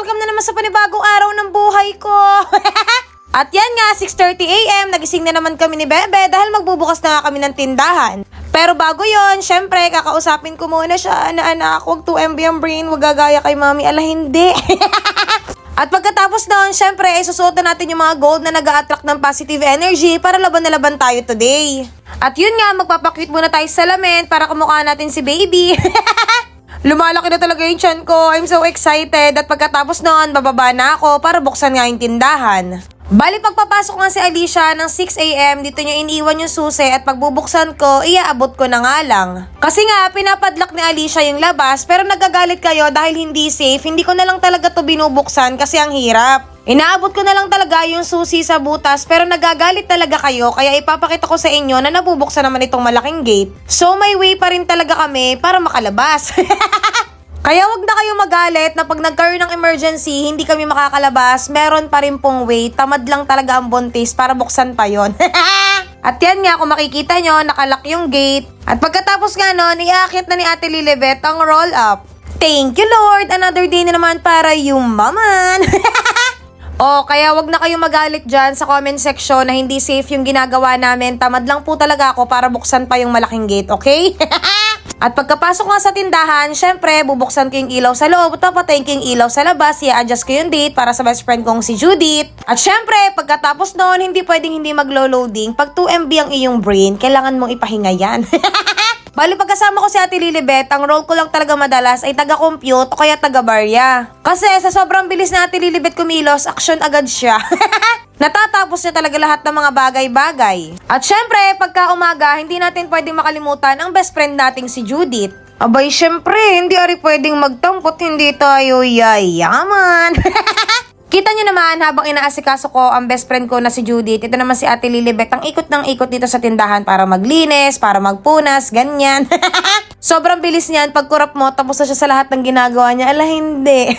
welcome na naman sa panibagong araw ng buhay ko. At yan nga, 6:30 AM, nagising na naman kami ni Bebe dahil magbubukas na nga kami ng tindahan. Pero bago yon, syempre, kakausapin ko muna siya na anak, huwag 2MB ang brain, huwag gagaya kay mami, ala hindi. At pagkatapos noon, syempre, isusuot na natin yung mga gold na nag-a-attract ng positive energy para laban na laban tayo today. At yun nga, magpapakwit muna tayo sa salamin para kumukha natin si baby. Lumalaki na talaga yung tiyan ko. I'm so excited. At pagkatapos noon, bababa na ako para buksan nga yung tindahan. Bali, pagpapasok nga si Alicia ng 6 AM, dito niya iniwan yung susi at pagbubuksan ko, iaabot ko na nga lang. Kasi nga, pinapadlock ni Alicia yung labas pero nagagalit kayo dahil hindi safe. Hindi ko na lang talaga to binubuksan kasi ang hirap. Inaabot ko na lang talaga yung susi sa butas pero nagagalit talaga kayo kaya ipapakita ko sa inyo na nabubuksan naman itong malaking gate. So may way pa rin talaga kami para makalabas. Kaya wag na kayong magalit na pag nagkaroon ng emergency, hindi kami makakalabas, meron pa rin pong way, tamad lang talaga ang buntis para buksan pa yon. At yan nga, kung makikita nyo, nakalock yung gate. At pagkatapos nga nun, iakit na ni Ate Lilibet ang roll up. Thank you Lord, another day na naman para yumaman. O, kaya wag na kayong magalit dyan sa comment section na hindi safe yung ginagawa namin. Tamad lang po talaga ako para buksan pa yung malaking gate, okay? At pagkapasok nga sa tindahan, syempre, bubuksan ko yung ilaw sa loob, papatayin ko yung ilaw sa labas, i-adjust ko yung date para sa best friend kong si Judith. At syempre, pagkatapos noon, hindi pwedeng hindi maglo-loading. Pag 2MB ang iyong brain, kailangan mong ipahinga yan. Bali, pagkasama ko si Ate Lilibet, ang role ko lang talaga madalas ay taga-compute o kaya taga-barya. Kasi sa sobrang bilis na Ate Lilibet kumilos, action agad siya. Natatapos niya talaga lahat ng mga bagay-bagay. At syempre, pagka umaga, hindi natin pwedeng makalimutan ang best friend nating si Judith. Abay, syempre, hindi ari pwedeng magtampot, hindi tayo yayaman. Kita nyo naman, habang inaasikaso ko ang best friend ko na si Judith, ito naman si Ate Lilibet, ang ikot ng ikot dito sa tindahan para maglinis, para magpunas, ganyan. Sobrang bilis niyan, pag kurap mo, tapos na siya sa lahat ng ginagawa niya, ala hindi.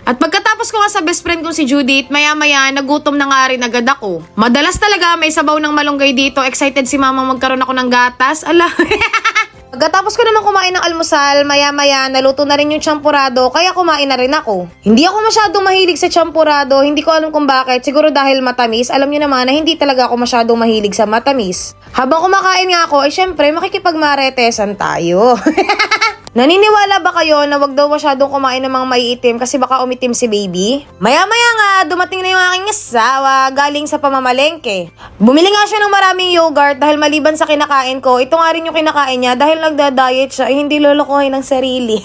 At pagkatapos ko nga sa best friend kong si Judith, maya-maya, nagutom na nga rin agad ako. Madalas talaga may sabaw ng malunggay dito, excited si mama magkaroon ako ng gatas, ala. Pagkatapos ko naman kumain ng almusal, maya-maya naluto na rin yung champurado, kaya kumain na rin ako. Hindi ako masyadong mahilig sa champurado, hindi ko alam kung bakit, siguro dahil matamis. Alam niyo naman na hindi talaga ako masyadong mahilig sa matamis. Habang kumakain nga ako, ay syempre makikipagmaretesan tayo. Naniniwala ba kayo na wag daw masyadong kumain ng mga maiitim kasi baka umitim si baby? Maya-maya nga, dumating na yung aking asawa galing sa pamamalengke. Bumili nga siya ng maraming yogurt dahil maliban sa kinakain ko, ito nga rin yung kinakain niya dahil nagda-diet siya, hindi lolokohin ng sarili.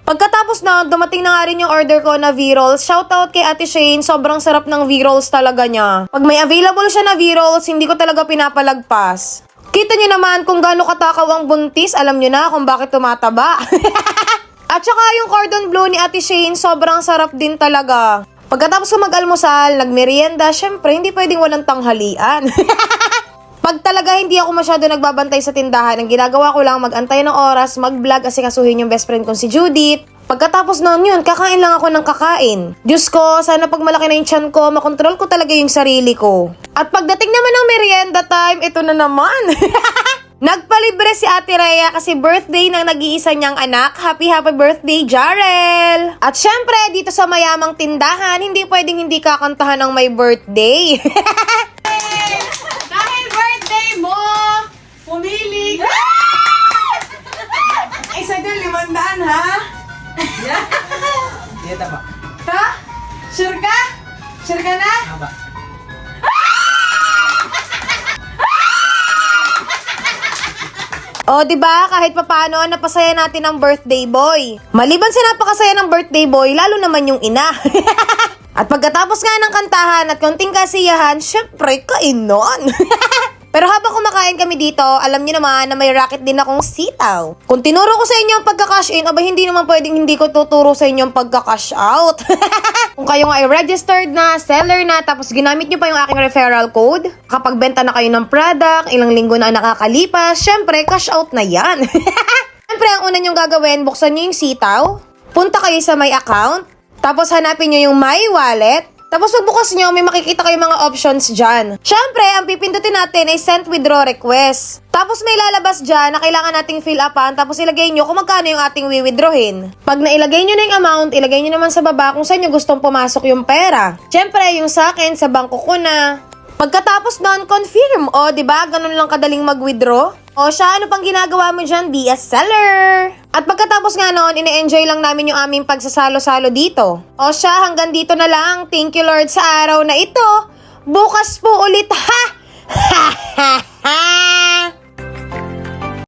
Pagkatapos na, dumating na nga rin yung order ko na V-Rolls. Shoutout kay Ate Shane, sobrang sarap ng V-Rolls talaga niya. Pag may available siya na V-Rolls, hindi ko talaga pinapalagpas. Kita nyo naman kung gaano katakaw ang buntis, alam nyo na kung bakit tumataba. At saka yung cordon bleu ni Ate Shane, sobrang sarap din talaga. Pagkatapos ko mag-almusal, nagmerienda, syempre hindi pwedeng walang tanghalian. Pag talaga hindi ako masyado nagbabantay sa tindahan, ang ginagawa ko lang mag-antay ng oras, mag-vlog, asikasuhin yung best friend kong si Judith. Pagkatapos noon yun, kakain lang ako ng kakain. Diyos ko, sana pag malaki na yung tiyan ko, makontrol ko talaga yung sarili ko. At pagdating naman ng merienda time, ito na naman. Nagpalibre si Ate Rhea kasi birthday ng nag-iisa niyang anak. Happy birthday, Jarel! At syempre, dito sa mayamang tindahan, hindi pwedeng hindi kakantahan ng my birthday. Dahil birthday mo, pumili ka. Isa dyan, 500, ha? Dito ba? Ha? Sure ka? Sure ka na? Aba. O, diba? Kahit papaano, napasaya natin ang birthday boy. Maliban sa napakasaya ng birthday boy, lalo naman yung ina. At pagkatapos nga ng kantahan at konting kasiyahan, syempre, kainon. Pero habang kumakain kami dito, alam niyo naman na may racket din akong sitaw. Kung tinuro ko sa inyo ang pagka-cash in, aba hindi naman pwedeng hindi ko tuturo sa inyo ang pagka-cash out. Kung kayo nga ay registered na, seller na, tapos ginamit niyo pa yung aking referral code, kapag benta na kayo ng product, ilang linggo na nakakalipas, syempre, cash out na yan. Syempre, ang una niyong gagawin, buksan niyo yung sitaw, punta kayo sa my account, tapos hanapin niyo yung my wallet, Tapos pagbukas nyo, may makikita kayong mga options dyan. Syempre, ang pipindutin natin ay send withdraw request. Tapos may lalabas dyan na kailangan nating fill upan, tapos ilagay nyo kung magkano yung ating wiwithdrawin. Pag nailagay nyo na yung amount, ilagay nyo naman sa baba kung saan nyo gustong pumasok yung pera. Syempre, yung sa akin, sa bangko ko na. Pagkatapos nun, confirm. O, diba? Ganun lang kadaling mag-withdraw. O siya, ano pang ginagawa mo dyan? Be a seller. At pagkatapos nga noon, ine-enjoy lang namin yung aming pagsasalo-salo dito. O siya, hanggang dito na lang. Thank you Lord sa araw na ito. Bukas po ulit, ha! Ha ha ha!